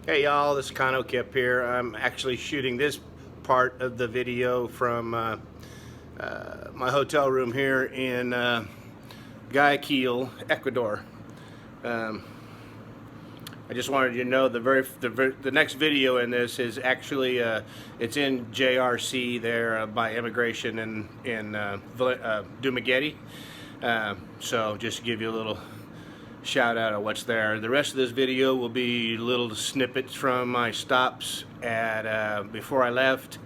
Hey y'all, this is Kano Kip here. I'm actually shooting this part of the video from my hotel room here in Guayaquil, Ecuador. I just wanted you to know the next video in this is actually it's in JRC there by immigration in Dumaguete. So just to give you a little shout out of what's there. The rest of this video will be little snippets from my stops at before I left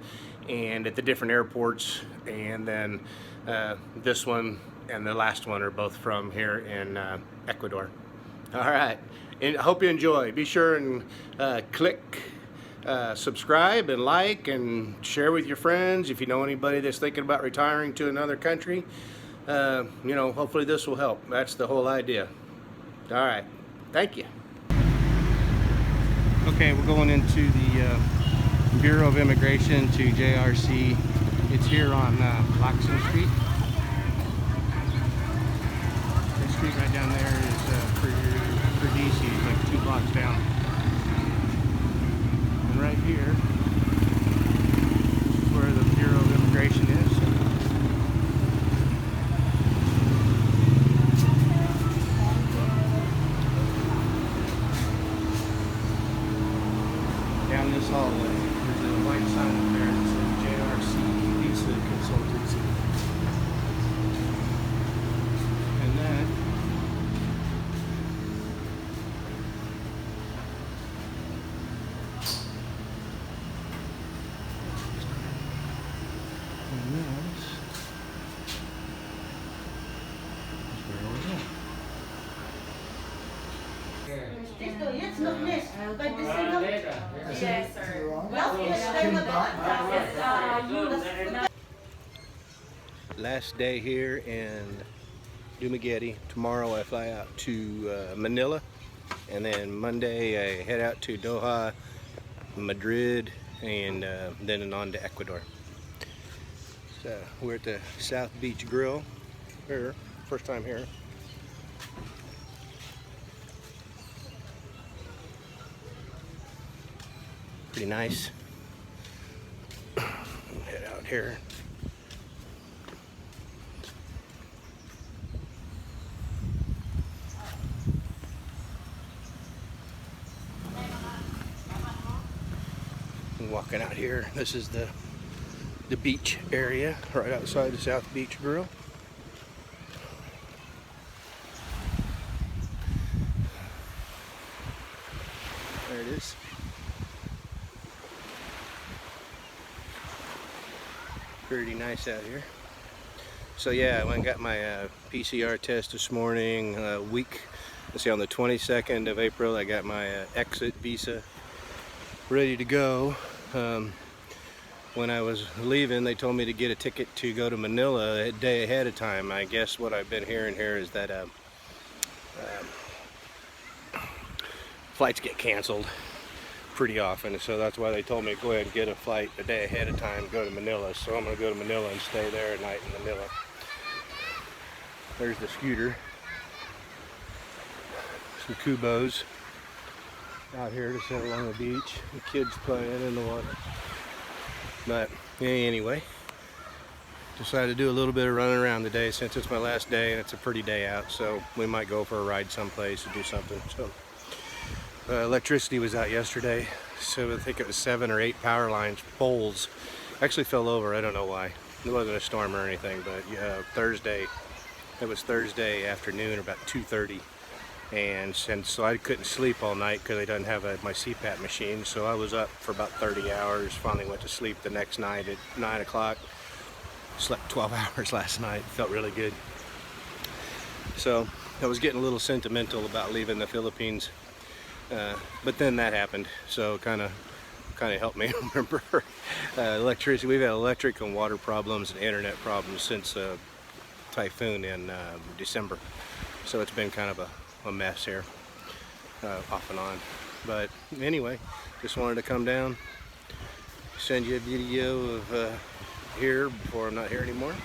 and at the different airports, and then this one and the last one are both from here in Ecuador. All right, and I hope you enjoy. Be sure and click subscribe and like and share with your friends if you know anybody that's thinking about retiring to another country. You know, hopefully this will help. That's the whole idea. All right, thank you. Okay, we're going into the Bureau of Immigration to JRC. It's here on Loxton Street. The street right down there is for DC, like 2 blocks down. And right here is where the Bureau of Immigration is. Down this hallway, there's a white sign up there that says JRC Visa Consultancy. And then this is where we're going. Jetzt noch nicht, weil das sind noch... Yes, sir. Last day here in Dumaguete. Tomorrow I fly out to Manila, and then Monday I head out to Doha, Madrid, and then on to Ecuador. So we're at the South Beach Grill here, first time here. Pretty nice. Head out here. I'm walking out here. This is the beach area right outside the South Beach Grill. There it is. Pretty nice out here. So yeah, I went and got my PCR test this morning. Let's see, on the 22nd of April, I got my exit visa ready to go. When I was leaving, they told me to get a ticket to go to Manila a day ahead of time. I guess what I've been hearing here is that flights get canceled pretty often, so that's why they told me to go ahead and get a flight a day ahead of time, go to Manila. So I'm going to go to Manila and stay there a night in Manila. There's the scooter. Some Kubos out here to sit along the beach. The kids playing in the water. But anyway, decided to do a little bit of running around today since it's my last day and it's a pretty day out. So we might go for a ride someplace to do something. So electricity was out yesterday, so I think it was 7 or 8 power lines, poles, actually fell over. I don't know why. It wasn't a storm or anything, but it was Thursday afternoon, about 2:30, and so I couldn't sleep all night because I didn't have my CPAP machine. So I was up for about 30 hours. Finally went to sleep the next night at 9 o'clock. Slept 12 hours last night. Felt really good. So I was getting a little sentimental about leaving the Philippines. But then that happened, so kind of helped me remember electricity. We've had electric and water problems and internet problems since typhoon in December, so it's been kind of a mess here, off and on. But anyway, just wanted to come down, send you a video of here before I'm not here anymore,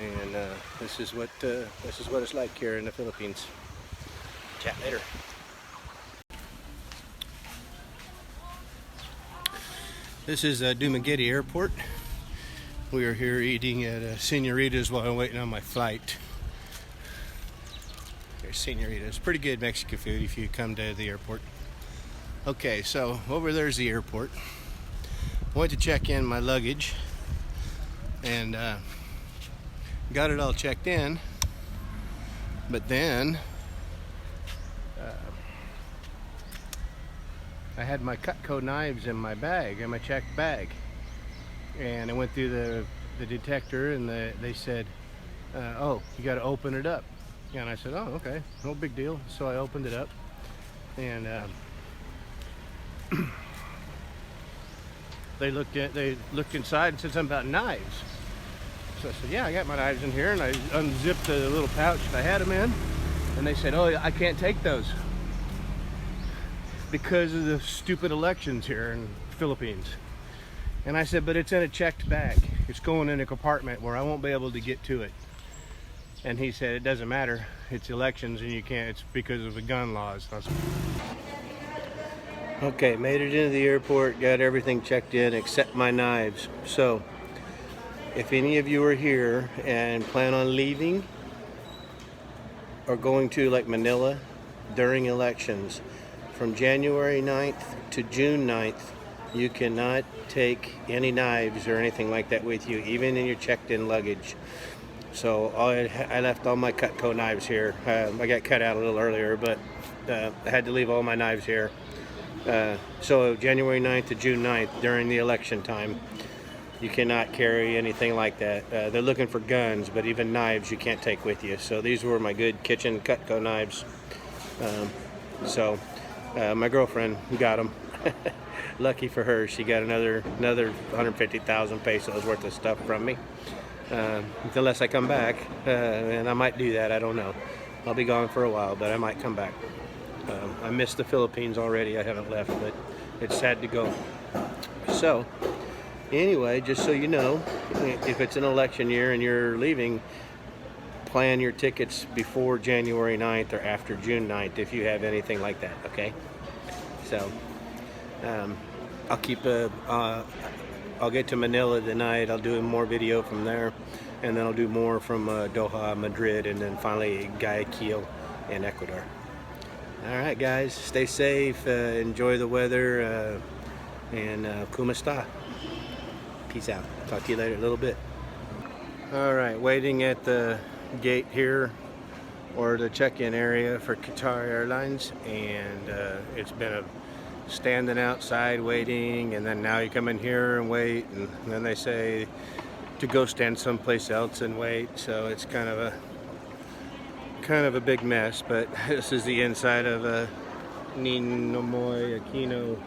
and this is what it's like here in the Philippines. Chat later. This is Dumaguete Airport. We are here eating at Senorita's while I'm waiting on my flight. There's Senorita's. Pretty good Mexican food if you come to the airport. Okay, so over there's the airport. I went to check in my luggage and got it all checked in. But then I had my Cutco knives in my bag, in my checked bag. And I went through the detector and they said, oh, you got to open it up. And I said, oh, okay, no big deal. So I opened it up and they looked inside and said something about knives. So I said, yeah, I got my knives in here, and I unzipped the little pouch that I had them in, and they said, oh, I can't take those because of the stupid elections here in the Philippines. And I said, but it's in a checked bag. It's going in a compartment where I won't be able to get to it. And he said, it doesn't matter. It's elections and you can't, it's because of the gun laws. Okay, made it into the airport, got everything checked in except my knives. So, if any of you are here and plan on leaving or going to like Manila during elections, from January 9th to June 9th, you cannot take any knives or anything like that with you, even in your checked in luggage. So I left all my Cutco knives here. I got cut out a little earlier, but I had to leave all my knives here. So January 9th to June 9th, during the election time, you cannot carry anything like that. They're looking for guns, but even knives you can't take with you. So these were my good kitchen Cutco knives. My girlfriend got them. Lucky for her, she got another 150,000 pesos worth of stuff from me. Unless I come back, and I might do that, I don't know. I'll be gone for a while, but I might come back. I miss the Philippines already. I haven't left, but it's sad to go. So, anyway, just so you know, if it's an election year and you're leaving, plan your tickets before January 9th or after June 9th if you have anything like that, okay? So, I'll keep I'll get to Manila tonight. I'll do more video from there, and then I'll do more from Doha, Madrid, and then finally Guayaquil in Ecuador. All right, guys, stay safe, enjoy the weather, and Kuma sta. Peace out. Talk to you later a little bit. All right, waiting at the gate here, or the check-in area for Qatar Airlines, and it's been standing outside waiting, and then now you come in here and wait, and then they say to go stand someplace else and wait. So it's kind of a big mess. But this is the inside of Ninoy Aquino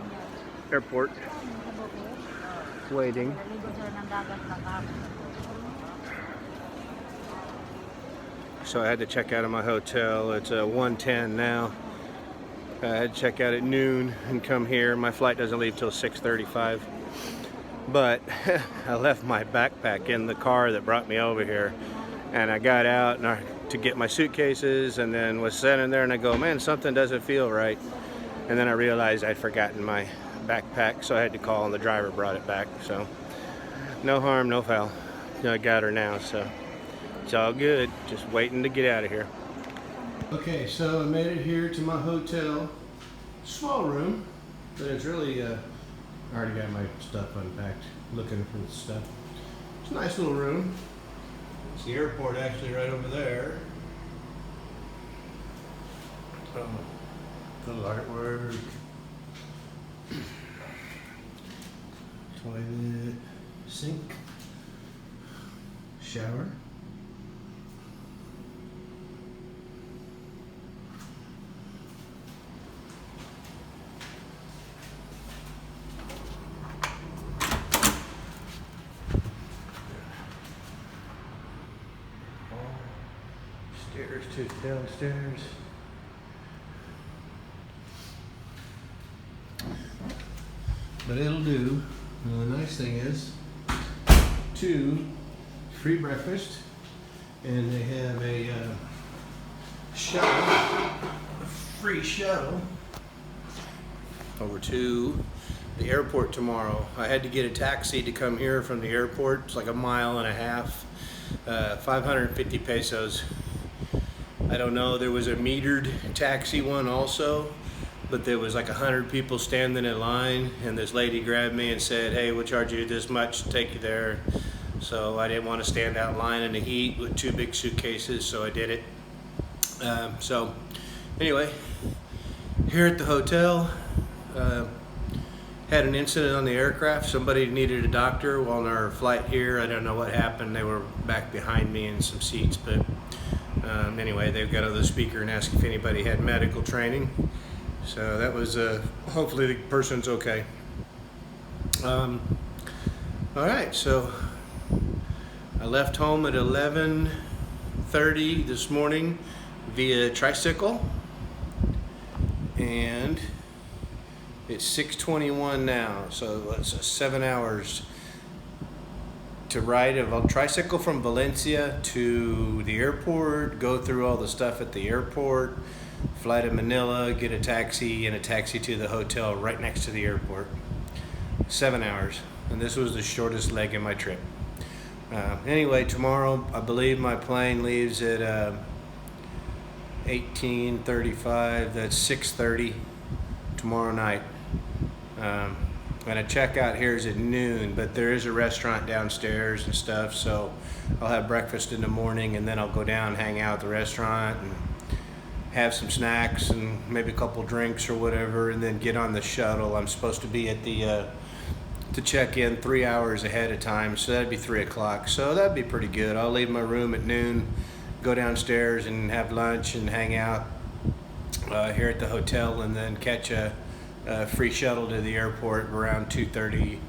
Airport, waiting. So I had to check out of my hotel. It's 1:10 now. I had to check out at noon and come here. My flight doesn't leave till 6:35. But I left my backpack in the car that brought me over here. And I got out to get my suitcases, and then was sitting there and I go, man, something doesn't feel right. And then I realized I'd forgotten my backpack, so I had to call and the driver brought it back. So no harm, no foul. I got her now, so it's all good. Just waiting to get out of here. Okay, so I made it here to my hotel. Small room, but it's really, I already got my stuff unpacked, looking for the stuff. It's a nice little room. It's the airport actually right over there. Little artwork. Toilet, sink, shower. Stairs to downstairs. But it'll do. And the nice thing is, 2 free breakfast, and they have a shuttle, a free shuttle over to the airport tomorrow. I had to get a taxi to come here from the airport. It's like a mile and a half, 550 pesos. I don't know, there was a metered taxi one also, but there was like 100 people standing in line, and this lady grabbed me and said, hey, we'll charge you this much to take you there. So I didn't want to stand out in line in the heat with 2 big suitcases, so I did it. So anyway, here at the hotel, had an incident on the aircraft. Somebody needed a doctor on our flight here. I don't know what happened. They were back behind me in some seats, but anyway, they've got on the speaker and asked if anybody had medical training. So that was, hopefully the person's okay. All right, so I left home at 11:30 this morning via tricycle, and it's 6:21 now, so it's 7 hours to ride a tricycle from Valencia to the airport, go through all the stuff at the airport, fly to Manila, get a taxi, and a taxi to the hotel right next to the airport. 7 hours, and this was the shortest leg in my trip. Anyway, tomorrow I believe my plane leaves at 18:35. That's 6:30 tomorrow night. And a checkout here is at noon, but there is a restaurant downstairs and stuff, so I'll have breakfast in the morning, and then I'll go down, hang out at the restaurant, and have some snacks and maybe a couple drinks or whatever, and then get on the shuttle. I'm supposed to be at the to check in 3 hours ahead of time, so that'd be 3 o'clock. So that'd be pretty good. I'll leave my room at noon, go downstairs and have lunch and hang out here at the hotel, and then catch a free shuttle to the airport around 2:30,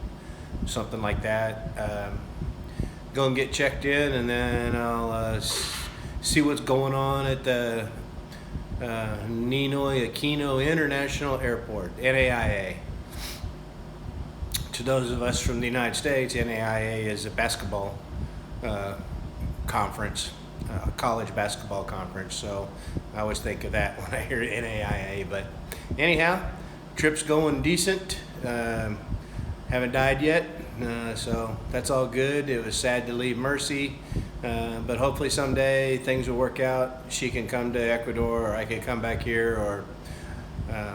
something like that. Go and get checked in, and then I'll see what's going on at the Ninoy Aquino International Airport, NAIA. To those of us from the United States, NAIA is a basketball conference, college basketball conference. So I always think of that when I hear NAIA. But anyhow, trip's going decent. Haven't died yet, so that's all good. It was sad to leave Mercy, but hopefully someday things will work out. She can come to Ecuador, or I can come back here, or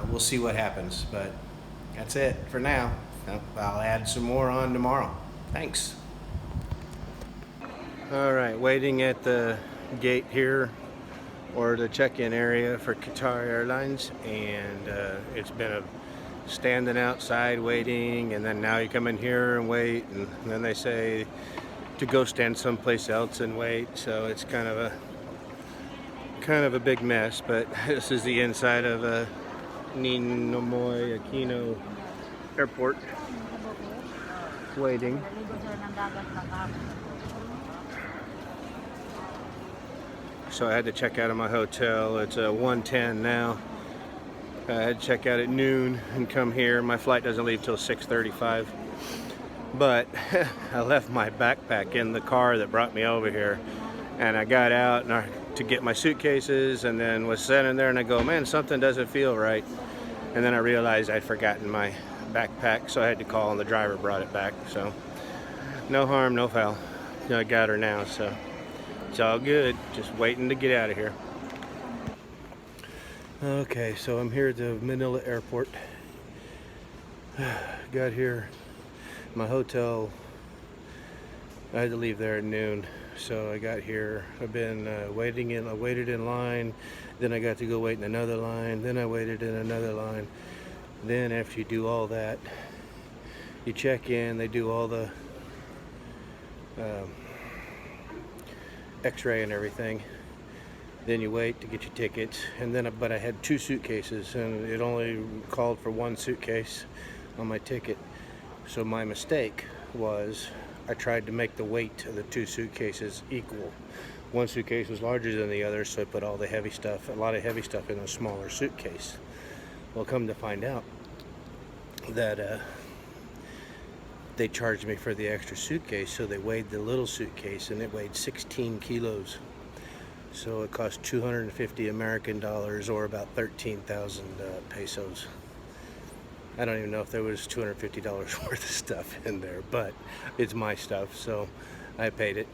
we'll see what happens. But that's it for now. I'll add some more on tomorrow. Thanks. All right, waiting at the gate here, or the check-in area for Qatar Airlines, and it's been a standing outside waiting, and then now you come in here and wait, and then they say to go stand someplace else and wait. So it's kind of a big mess. But this is the inside of Ninoy Aquino Airport, waiting. So I had to check out of my hotel. It's 1:10 now. I had to check out at noon and come here. My flight doesn't leave till 6:35. But I left my backpack in the car that brought me over here, and I got out to get my suitcases, and then was sitting there, and I go, man, something doesn't feel right. And then I realized I'd forgotten my backpack, so I had to call, and the driver brought it back. So no harm, no foul. I got her now, so it's all good. Just waiting to get out of here. Okay, so I'm here at the Manila airport. Got here. My hotel, I had to leave there at noon, so I got here. I've been I waited in line, then I got to go wait in another line, then I waited in another line. Then after you do all that, you check in, they do all the x-ray and everything. Then you wait to get your tickets, and then but I had 2 suitcases, and it only called for 1 suitcase on my ticket. So my mistake was I tried to make the weight of the 2 suitcases equal. 1 suitcase was larger than the other, so I put all the heavy stuff, a lot of heavy stuff, in a smaller suitcase. Well, come to find out that they charged me for the extra suitcase, so they weighed the little suitcase, and it weighed 16 kilos. So it cost 250 American dollars, or about 13,000 pesos. I don't even know if there was $250 worth of stuff in there, but it's my stuff, so I paid it.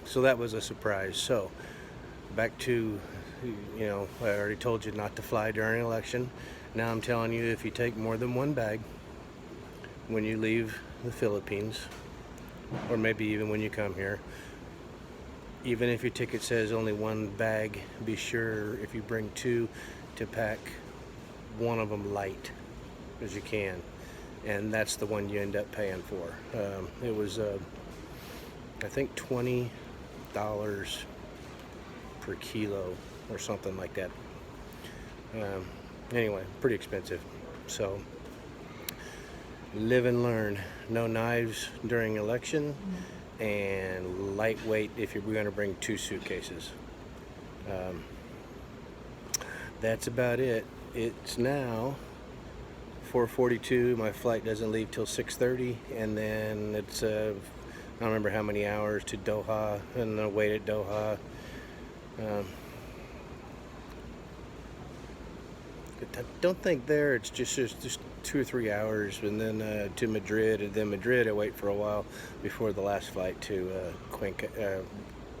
So that was a surprise. So back to, you know, I already told you not to fly during election. Now I'm telling you, if you take more than one bag when you leave the Philippines, or maybe even when you come here, even if your ticket says only one bag, be sure if you bring two to pack one of them light as you can, and that's the one you end up paying for. It was I think $20 per kilo or something like that. Anyway, pretty expensive. So live and learn. No knives during election, and lightweight if you're going to bring 2 suitcases. That's about it. It's now 4:42. My flight doesn't leave till 6:30, and then it's I don't remember how many hours to Doha, and the wait at Doha. I don't think there it's just 2 or 3 hours, and then to Madrid, and then Madrid I wait for a while before the last flight to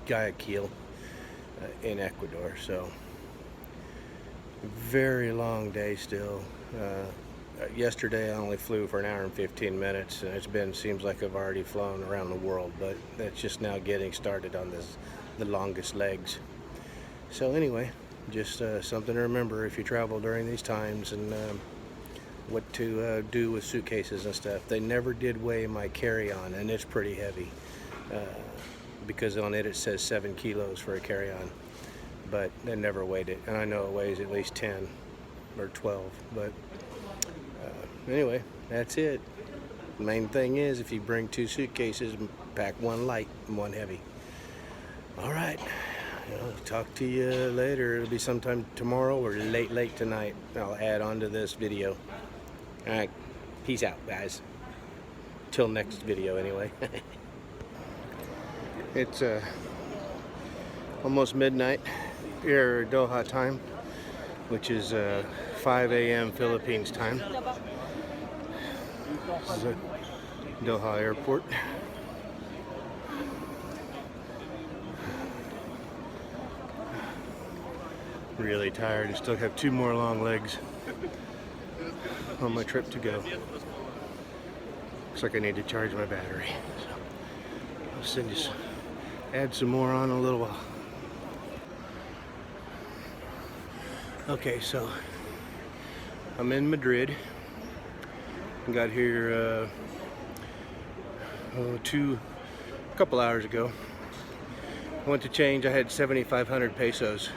Guayaquil in Ecuador. So very long day still. Yesterday I only flew for 1 hour and 15 minutes, and seems like I've already flown around the world, but that's just now getting started on the longest legs. So anyway, just something to remember if you travel during these times, and what to do with suitcases and stuff. They never did weigh my carry-on, and it's pretty heavy, because on it says 7 kilos for a carry-on, but they never weighed it, and I know it weighs at least 10 or 12, but anyway, that's it. The main thing is, if you bring 2 suitcases, pack one light and one heavy. All right, I'll talk to you later. It'll be sometime tomorrow or late tonight. I'll add on to this video. All right, peace out, guys. Till next video, anyway. It's almost midnight here at Doha time, which is 5 a.m. Philippines time. This is Doha Airport. Really tired. I still have 2 more long legs on my trip to go. Looks like I need to charge my battery. So I'll just add some more on in a little while. Okay, so I'm in Madrid. Got here a couple hours ago. I went to change. I had 7,500 pesos,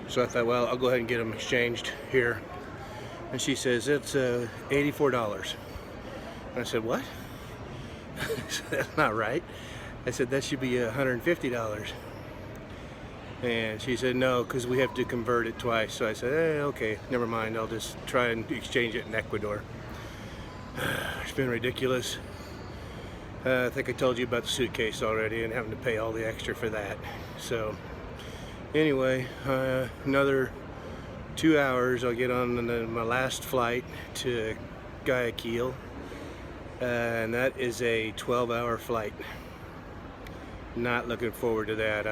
so I thought, well, I'll go ahead and get them exchanged here. And she says it's $84. And I said, what? That's not right. I said that should be $150. And she said no, because we have to convert it twice. So I said, hey, okay, never mind. I'll just try and exchange it in Ecuador. It's been ridiculous. I think I told you about the suitcase already and having to pay all the extra for that. So anyway, another 2 hours I'll get on my last flight to Guayaquil, and that is a 12-hour flight. Not looking forward to that.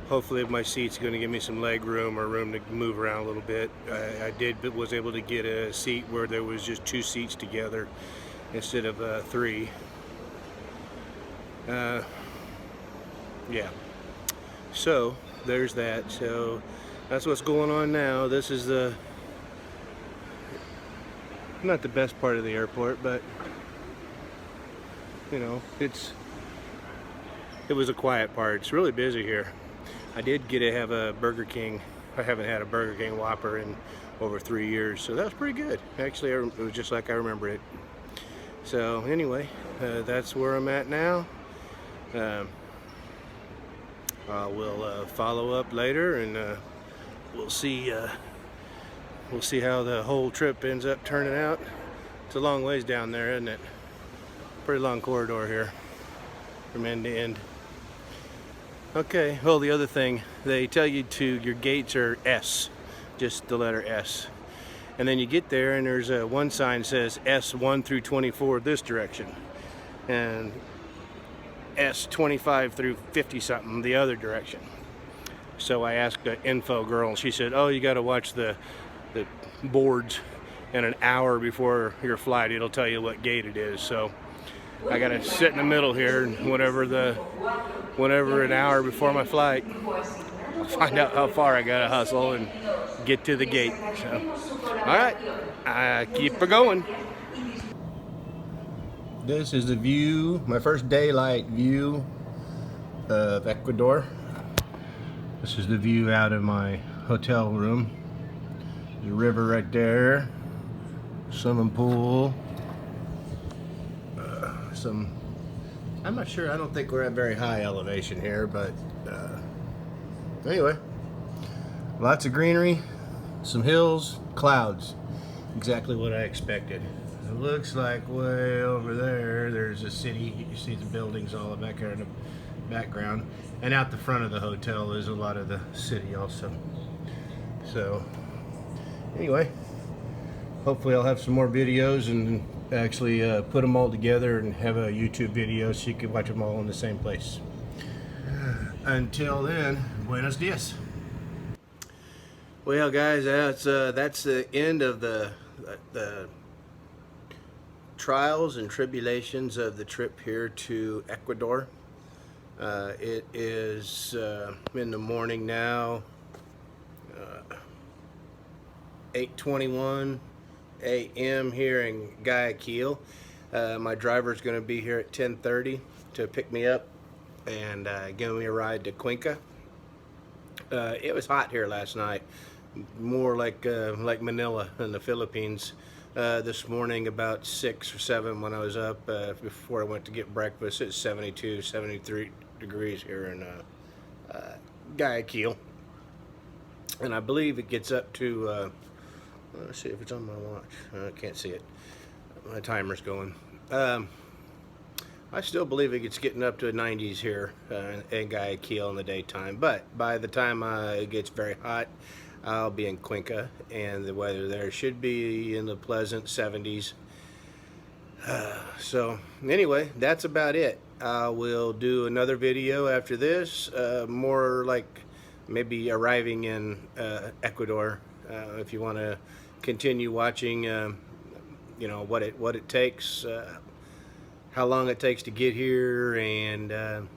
Hopefully my seat's going to give me some leg room or room to move around a little bit. I was able to get a seat where there was just 2 seats together instead of 3. Yeah, so there's that. So that's what's going on now. This is not the best part of the airport, but you know, it was a quiet part. It's really busy here. I did get to have a Burger King. I haven't had a Burger King Whopper in over 3 years, so that was pretty good. Actually, it was just like I remember it. So anyway, that's where I'm at now. I will follow up later, and we'll see how the whole trip ends up turning out. It's a long ways down there, isn't it? Pretty long corridor here from end to end. Okay, well, the other thing, they tell you your gates are S, just the letter S. And then you get there and there's one sign says S1 through 24 this direction, and S25 through 50 something the other direction. So I asked the info girl, and she said, oh, you got to watch the boards, and an hour before your flight it'll tell you what gate it is. So I got to sit in the middle here, and whenever an hour before my flight, I'll find out how far I got to hustle and get to the gate. So, all right, keep her going. This is the view, my first daylight view of Ecuador. This is the view out of my hotel room. There's a river right there, swimming pool. I'm not sure, I don't think we're at very high elevation here, but anyway, lots of greenery, some hills, clouds. Exactly what I expected. It looks like way over there, there's a city. You see the buildings all back there in the background. And out the front of the hotel is a lot of the city also. So, anyway, hopefully I'll have some more videos and actually put them all together and have a YouTube video so you can watch them all in the same place. Until then, buenos dias. Well, guys, that's the end of the trials and tribulations of the trip here to Ecuador. It is in the morning now, 8:21 a.m. here in Guayaquil. My driver's going to be here at 10:30 to pick me up and give me a ride to Cuenca. It was hot here last night, more like Manila in the Philippines. This morning about 6 or 7 when I was up before I went to get breakfast. It's 72, 73 degrees here in Guayaquil, and I believe it gets up to let's see if it's on my watch. I can't see it. My timer's going. I still believe it's getting up to the 90s here in Guayaquil in the daytime, but by the time it gets very hot, I'll be in Cuenca, and the weather there should be in the pleasant 70s. So anyway, that's about it. I will do another video after this, more like maybe arriving in Ecuador. If you want to continue watching, you know, what it takes, how long it takes to get here, and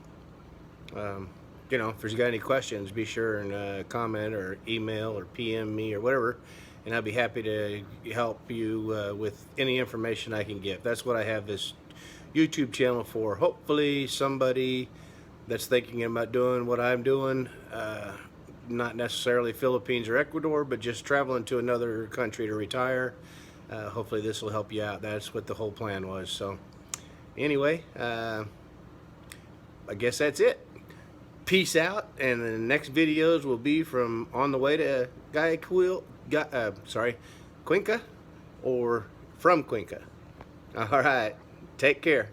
you know, if there's got any questions, be sure and comment or email or PM me or whatever, and I'll be happy to help you with any information I can give. That's what I have this YouTube channel for. Hopefully somebody that's thinking about doing what I'm doing, not necessarily Philippines or Ecuador, but just traveling to another country to retire. Hopefully this will help you out. That's what the whole plan was. So anyway, I guess that's it. Peace out, and the next videos will be from on the way to Cuenca, or from Cuenca. All right, take care.